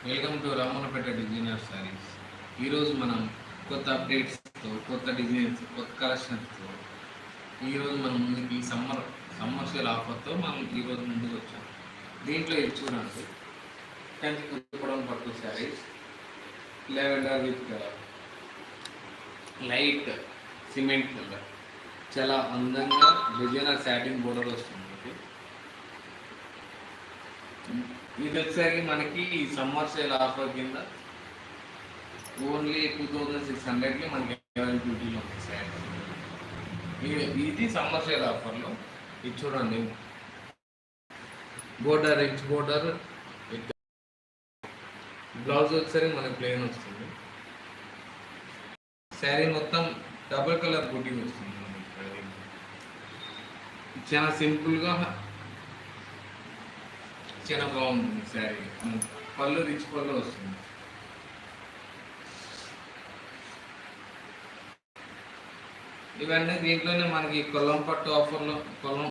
Welcome to Ramannapeta designer sarees. ఈరోజు మనం కొత్త అప్డేట్స్తో, కొత్త డిజైన్స్, కొత్త కలెక్షన్స్తో ఈరోజు మనం ముందుకి సమ్మర్ సేల్ ఆఫర్తో మనం ఈరోజు ముందుకు వచ్చాం. దీంట్లో ఇది చూడండి, కంచి కుప్పడం పట్టు saris, lavender with light cement colour, చాలా అందంగా డిజైనర్ సాటిన్ బోర్డర్ వస్తుంది. ఇది వచ్చేసరికి మనకి సమ్మర్ సేల్ ఆఫర్ కింద ఓన్లీ 2600కి మనకి అవైలబిలిటీలో ఉంది సార్. ఇది సమ్మర్ సేల్ ఆఫర్లో. ఇది చూడండి, బోర్డర్ రిచ్ బోర్డర్, బ్లౌజ్ వచ్చేసరికి మనకి ప్లెయిన్ వస్తుంది. శారీ మొత్తం డబుల్ కలర్ బుట్టింగ్ వస్తుంది. చాలా సింపుల్గా చాలా బాగుంటుంది శారీ. పళ్ళు రిచ్ పళ్ళు వస్తుంది. ఇవన్నీ దీంట్లోనే మనకి కొల్లం పట్టు ఆఫర్లో, కొల్లం